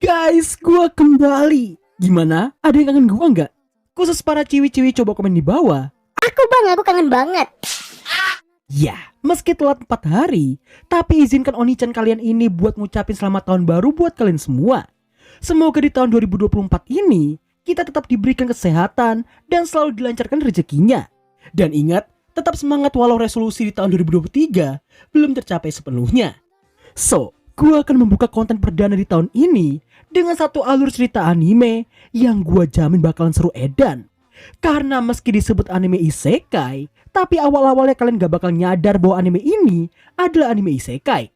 Guys, gua kembali. Gimana? Ada yang kangen gua nggak? Khusus para ciwi-ciwi coba komen di bawah. Aku kangen banget. Ya, meski telat 4 hari, tapi izinkan Oni-chan kalian ini buat ngucapin selamat tahun baru buat kalian semua. Semoga di tahun 2024 ini, kita tetap diberikan kesehatan dan selalu dilancarkan rezekinya. Dan ingat, tetap semangat walau resolusi di tahun 2023 belum tercapai sepenuhnya. So, gua akan membuka konten perdana di tahun ini dengan satu alur cerita anime yang gua jamin bakalan seru edan. Karena meski disebut anime isekai, tapi awal-awalnya kalian gak bakal nyadar bahwa anime ini adalah anime isekai.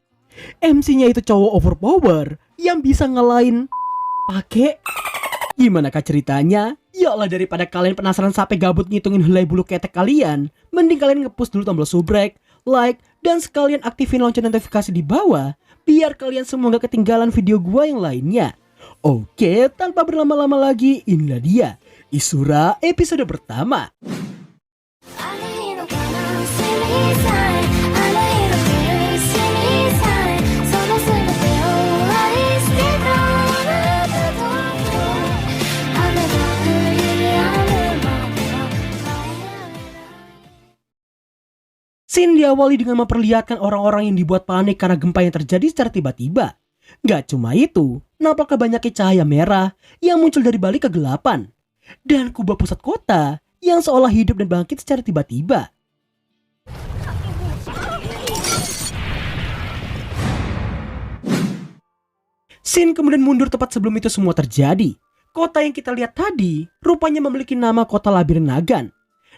MC-nya itu cowok overpower yang bisa ngelain pakai. Gimana kah ceritanya? Yalah, daripada kalian penasaran sampai gabut ngitungin helai bulu ketek kalian, mending kalian nge-push dulu tombol subrek, like, dan sekalian aktifin lonceng notifikasi di bawah biar kalian semua gak ketinggalan video gua yang lainnya. Oke, tanpa berlama-lama lagi, inilah dia Isura episode pertama. Scene diawali dengan memperlihatkan orang-orang yang dibuat panik karena gempa yang terjadi secara tiba-tiba. Gak cuma itu, nampaknya banyaknya cahaya merah yang muncul dari balik kegelapan. Dan kubah pusat kota yang seolah hidup dan bangkit secara tiba-tiba. Scene kemudian mundur tepat sebelum itu semua terjadi. Kota yang kita lihat tadi rupanya memiliki nama kota Labirin Nagan.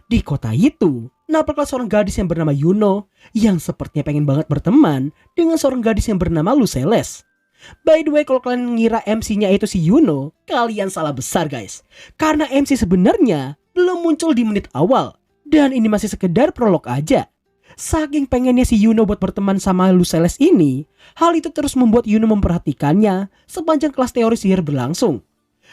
Di kota itu, nampaklah seorang gadis yang bernama Yuno yang sepertinya pengen banget berteman dengan seorang gadis yang bernama Luceles. By the way, kalau kalian ngira MC-nya itu si Yuno, kalian salah besar guys. Karena MC sebenarnya belum muncul di menit awal. Dan ini masih sekedar prolog aja. Saking pengennya si Yuno buat berteman sama Luceles ini, hal itu terus membuat Yuno memperhatikannya sepanjang kelas teori sihir berlangsung.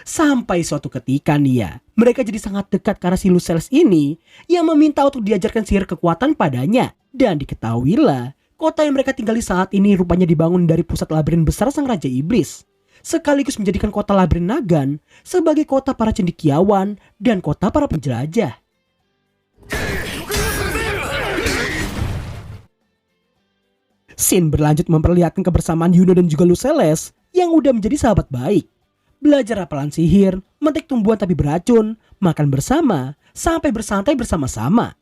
Sampai suatu ketika nih ya, mereka jadi sangat dekat karena si Luceles ini yang meminta untuk diajarkan sihir kekuatan padanya. Dan diketahuilah, kota yang mereka tinggali saat ini rupanya dibangun dari pusat labirin besar sang Raja Iblis. Sekaligus menjadikan kota Labirin Nagan sebagai kota para cendekiawan dan kota para penjelajah. Scene berlanjut memperlihatkan kebersamaan Yuno dan juga Luceles yang udah menjadi sahabat baik. Belajar hafalan sihir, metik tumbuhan tapi beracun, makan bersama, sampai bersantai bersama-sama.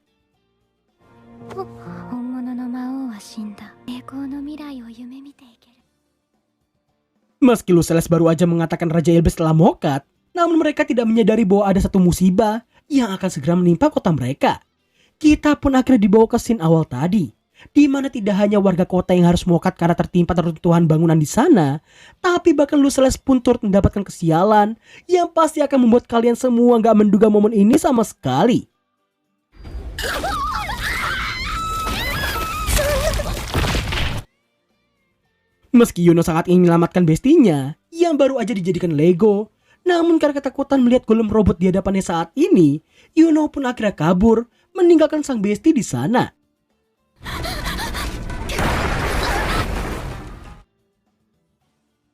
Meski Luceles baru aja mengatakan Raja Iblis telah mokat, namun mereka tidak menyadari bahwa ada satu musibah yang akan segera menimpa kota mereka. Kita pun akhirnya dibawa ke scene awal tadi, di mana tidak hanya warga kota yang harus mokat karena tertimpa reruntuhan bangunan di sana, tapi bahkan Luceles pun turut mendapatkan kesialan yang pasti akan membuat kalian semua gak menduga momen ini sama sekali. Meski Yuno sangat ingin menyelamatkan bestinya yang baru aja dijadikan Lego, namun karena ketakutan melihat golem robot di hadapannya saat ini, Yuno pun akhirnya kabur meninggalkan sang besti di sana.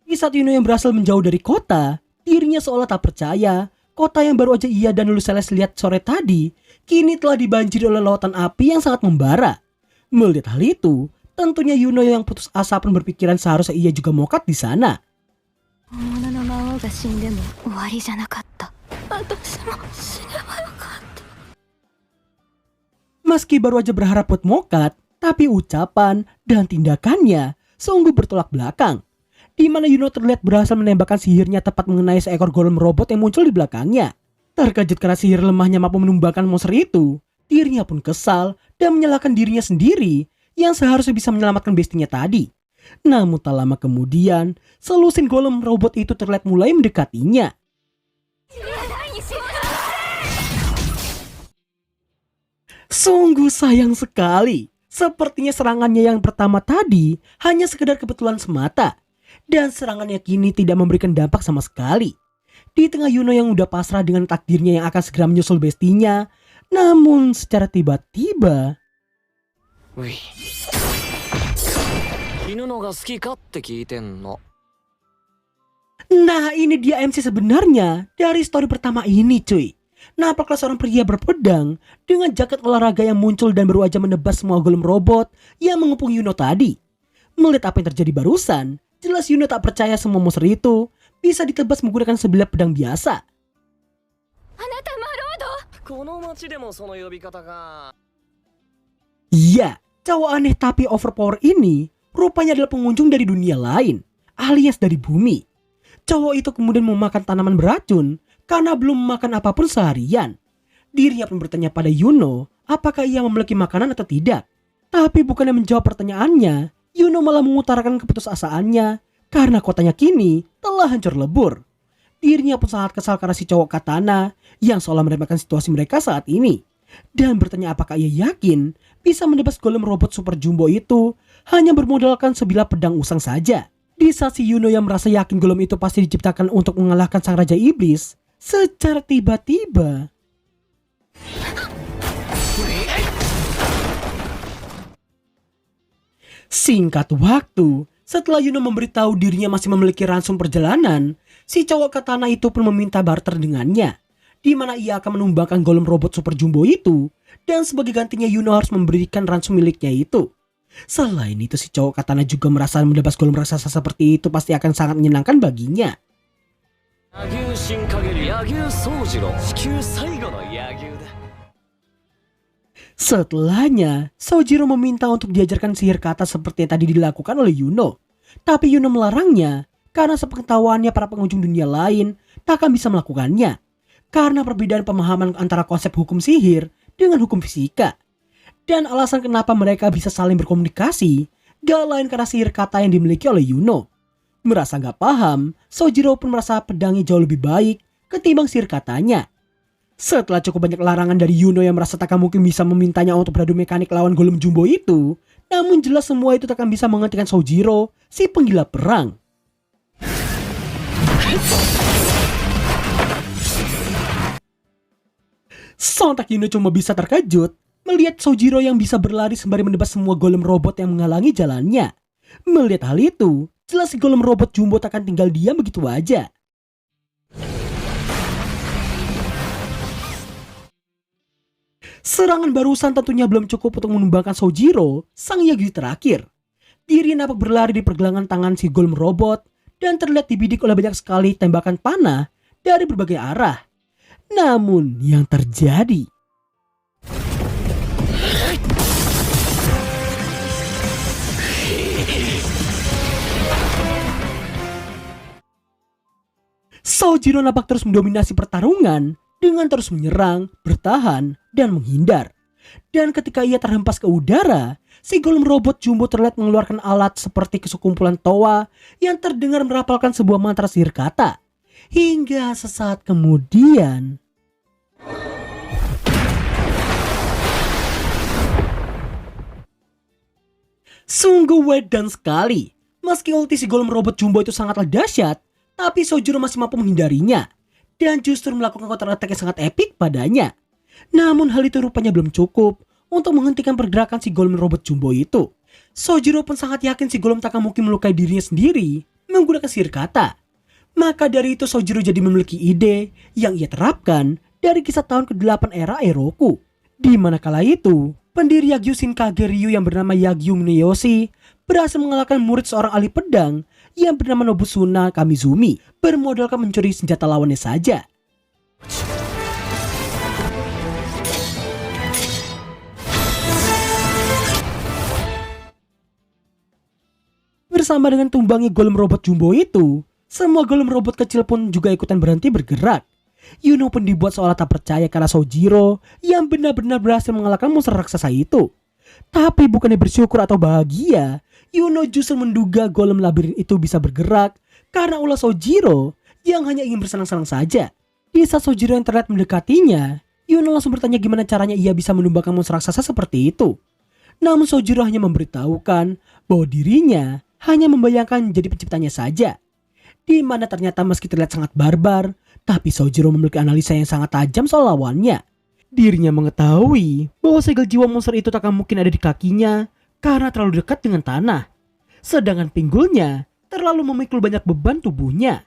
Di saat Yuno yang berhasil menjauh dari kota, dirinya seolah tak percaya kota yang baru aja ia dan Luceles lihat sore tadi kini telah dibanjiri oleh lautan api yang sangat membara. Melihat hal itu, tentunya Yuno yang putus asa pun berpikiran seharusnya ia juga mokat di sana. Meski baru aja berharap buat mokat, tapi ucapan dan tindakannya sungguh bertolak belakang. Di mana Yuno terlihat berhasil menembakkan sihirnya tepat mengenai seekor golem robot yang muncul di belakangnya. Terkejut karena sihir lemahnya mampu menumbangkan monster itu, dirinya pun kesal dan menyalahkan dirinya sendiri yang seharusnya bisa menyelamatkan bestinya tadi. Namun tak lama kemudian, selusin golem robot itu terlihat mulai mendekatinya. Sungguh sayang sekali, sepertinya serangannya yang pertama tadi hanya sekedar kebetulan semata. Dan serangannya kini tidak memberikan dampak sama sekali. Di tengah Yuno yang udah pasrah dengan takdirnya yang akan segera menyusul bestinya, namun secara tiba-tiba, Wih. 犬のが好きかって聞いてんの。Nah, ini dia MC sebenarnya dari story pertama ini, cuy. Nampaklah seorang pria berpedang dengan jaket olahraga yang muncul dan baru aja menebas semua golem robot yang mengepung Yuno tadi. Melihat apa yang terjadi barusan, jelas Yuno tak percaya semua monster itu bisa ditebas menggunakan sebilah pedang biasa. Iya, cowok aneh tapi overpower ini rupanya adalah pengunjung dari dunia lain, alias dari bumi. Cowok itu kemudian memakan tanaman beracun karena belum makan apapun seharian. Dirinya pun bertanya pada Yuno apakah ia memiliki makanan atau tidak. Tapi bukannya menjawab pertanyaannya, Yuno malah mengutarakan keputusasaannya karena kotanya kini telah hancur lebur. Dirinya pun sangat kesal karena si cowok katana yang seolah meremehkan situasi mereka saat ini. Dan bertanya apakah ia yakin bisa menebas golem robot super jumbo itu hanya bermodalkan sebilah pedang usang saja. Di saat si Yuno yang merasa yakin golem itu pasti diciptakan untuk mengalahkan sang raja iblis, secara tiba-tiba singkat waktu, setelah Yuno memberitahu dirinya masih memiliki ransum perjalanan, si cowok katana itu pun meminta barter dengannya, di mana ia akan menumbangkan golem robot super jumbo itu, dan sebagai gantinya Yuno harus memberikan ransum miliknya itu. Selain itu, si cowok katana juga merasa menebas golem raksasa seperti itu pasti akan sangat menyenangkan baginya. Setelahnya, Sojiro meminta untuk diajarkan sihir kata seperti yang tadi dilakukan oleh Yuno. Tapi Yuno melarangnya karena sepengetahuannya para pengunjung dunia lain tak akan bisa melakukannya. Karena perbedaan pemahaman antara konsep hukum sihir dengan hukum fisika. Dan alasan kenapa mereka bisa saling berkomunikasi gak lain karena sihir kata yang dimiliki oleh Yuno. Merasa gak paham, Sojiro pun merasa pedangnya jauh lebih baik ketimbang sihir katanya. Setelah cukup banyak larangan dari Yuno yang merasa tak mungkin bisa memintanya untuk beradu mekanik lawan golem jumbo itu, namun jelas semua itu tak akan bisa menghentikan Sojiro, si penggila perang. Sontak Yuno cuma bisa terkejut melihat Sojiro yang bisa berlari sembari menebas semua golem robot yang menghalangi jalannya. Melihat hal itu, jelas si golem robot jumbo tak akan tinggal diam begitu aja. Serangan barusan tentunya belum cukup untuk menumbangkan Sojiro, sang Yagyu terakhir. Dirinya nampak berlari di pergelangan tangan si golem robot dan terlihat dibidik oleh banyak sekali tembakan panah dari berbagai arah. Namun yang terjadi, Sojiro nampak terus mendominasi pertarungan dengan terus menyerang, bertahan, dan menghindar. Dan ketika ia terhempas ke udara, si golem robot jumbo terlihat mengeluarkan alat seperti kesekumpulan toa yang terdengar merapalkan sebuah mantra sihir kata. Hingga sesaat kemudian, sungguh wedan sekali. Meski ulti si golem robot jumbo itu sangatlah dahsyat, tapi Sojiro masih mampu menghindarinya dan justru melakukan counter attack yang sangat epik padanya. Namun hal itu rupanya belum cukup untuk menghentikan pergerakan si golem robot jumbo itu. Sojiro pun sangat yakin si golem tak akan mungkin melukai dirinya sendiri menggunakan sihir kata. Maka dari itu Sojiro jadi memiliki ide yang ia terapkan dari kisah tahun ke-8 era Eiroku. Di mana kala itu, pendiri Yagyu Shinkage Ryu yang bernama Yagyu Muneyoshi berhasil mengalahkan murid seorang ahli pedang yang bernama Nobusuna Kamizumi bermodalkan mencuri senjata lawannya saja. Bersama dengan tumbangnya golem robot jumbo itu, semua golem robot kecil pun juga ikutan berhenti bergerak. Yuno pun dibuat seolah tak percaya karena Sojiro yang benar-benar berhasil mengalahkan monster raksasa itu. Tapi bukannya bersyukur atau bahagia, Yuno justru menduga golem labirin itu bisa bergerak karena ulah Sojiro yang hanya ingin bersenang-senang saja. Di saat Sojiro yang terlihat mendekatinya, Yuno langsung bertanya gimana caranya ia bisa menumbangkan monster raksasa seperti itu. Namun Sojiro hanya memberitahukan bahwa dirinya hanya membayangkan jadi penciptanya saja. Di mana ternyata meski terlihat sangat barbar, tapi Sojiro memiliki analisa yang sangat tajam soal lawannya. Dirinya mengetahui bahwa segel jiwa monster itu tak akan mungkin ada di kakinya karena terlalu dekat dengan tanah. Sedangkan pinggulnya terlalu memikul banyak beban tubuhnya.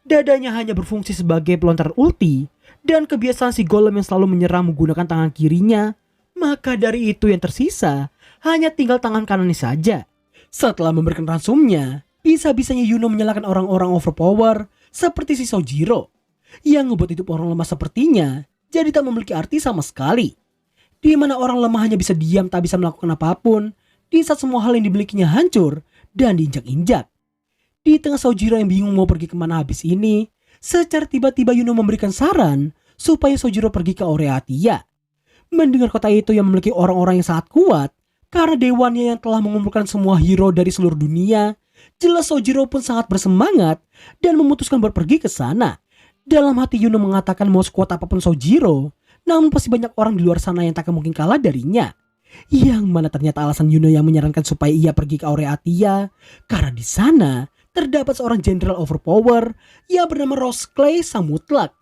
Dadanya hanya berfungsi sebagai pelontar ulti, dan kebiasaan si golem yang selalu menyerang menggunakan tangan kirinya, maka dari itu yang tersisa hanya tinggal tangan kanannya saja. Setelah memberikan ransumnya, bisa-bisanya Yuno menyalahkan orang-orang overpower seperti si Sojiro, yang ngebuat hidup orang lemah sepertinya jadi tak memiliki arti sama sekali. Di mana orang lemah hanya bisa diam tak bisa melakukan apapun di saat semua hal yang dimilikinya hancur dan diinjak-injak. Di tengah Sojiro yang bingung mau pergi kemana habis ini, secara tiba-tiba Yuno memberikan saran supaya Sojiro pergi ke Oreatia. Mendengar kota itu yang memiliki orang-orang yang sangat kuat, karena dewannya yang telah mengumpulkan semua hero dari seluruh dunia, jelas Sojiro pun sangat bersemangat dan memutuskan buat pergi ke sana. Dalam hati Yuno mengatakan mau sekuat apapun Sojiro, namun pasti banyak orang di luar sana yang tak mungkin kalah darinya. Yang mana ternyata alasan Yuno yang menyarankan supaya ia pergi ke Oreatia, karena di sana terdapat seorang jenderal overpower yang bernama Rosclay sang mutlak.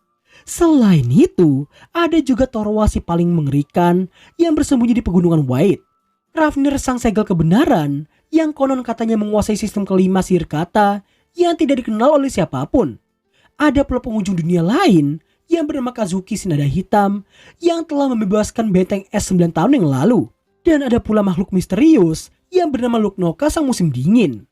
Selain itu, ada juga Torwa si paling mengerikan yang bersembunyi di pegunungan White. Ravnir sang segel kebenaran yang konon katanya menguasai sistem kelima sihir kata yang tidak dikenal oleh siapapun. Ada pula pengunjung dunia lain yang bernama Kazuki Sinada Hitam yang telah membebaskan benteng es 9 tahun yang lalu. Dan ada pula makhluk misterius yang bernama Luknoka sang musim dingin.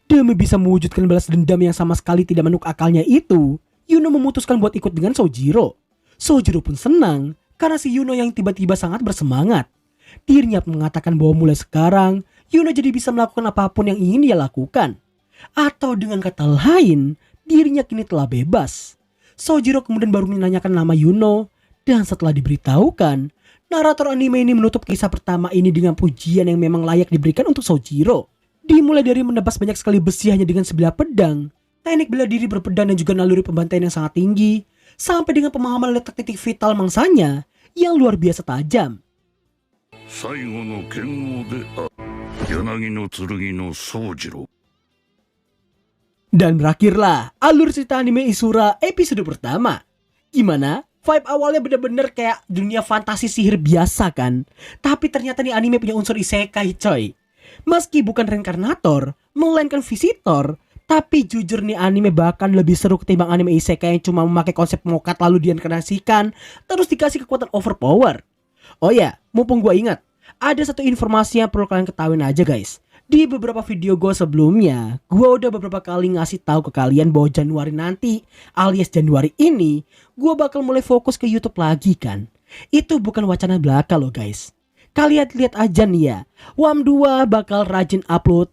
Demi bisa mewujudkan balas dendam yang sama sekali tidak menuk akalnya itu, Yuno memutuskan buat ikut dengan Sojiro. Sojiro pun senang karena si Yuno yang tiba-tiba sangat bersemangat. Dirinya mengatakan bahwa mulai sekarang Yuno jadi bisa melakukan apapun yang ingin dia lakukan. Atau dengan kata lain, dirinya kini telah bebas. Sojiro kemudian baru menanyakan nama Yuno, dan setelah diberitahukan, narator anime ini menutup kisah pertama ini dengan pujian yang memang layak diberikan untuk Sojiro. Dimulai dari menebas banyak sekali besi hanya dengan sebilah pedang, teknik bela diri berpedang dan juga naluri pembantaian yang sangat tinggi, sampai dengan pemahaman letak titik vital mangsanya yang luar biasa tajam. Dan berakhirlah alur cerita anime Isura episode pertama. Gimana? Vibe awalnya bener-bener kayak dunia fantasi sihir biasa kan? Tapi ternyata nih anime punya unsur isekai coy. Meski bukan reinkarnator, melainkan visitor, tapi jujur nih anime bahkan lebih seru ketimbang anime isekai yang cuma memakai konsep mokat lalu diinkarnasikan terus dikasih kekuatan overpower. Oh ya, mumpung gue ingat, ada satu informasi yang perlu kalian ketahui aja guys. Di beberapa video gue sebelumnya, gue udah beberapa kali ngasih tahu ke kalian bahwa Januari nanti, alias Januari ini, gue bakal mulai fokus ke YouTube lagi kan. Itu bukan wacana belaka loh guys. Kalian lihat aja nih ya, WAM2 bakal rajin upload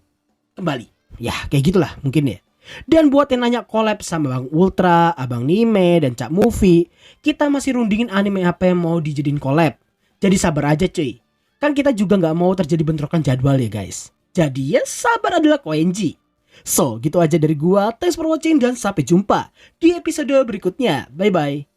kembali. Ya kayak gitulah mungkin ya. Dan buat yang nanya collab sama Bang Ultra, Abang Nime, dan Cak Movie, kita masih rundingin anime apa yang mau dijadiin collab. Jadi sabar aja cuy. Kan kita juga gak mau terjadi bentrokan jadwal ya guys. Jadi ya sabar adalah koenji. So gitu aja dari gua. Thanks for watching dan sampai jumpa di episode berikutnya. Bye bye.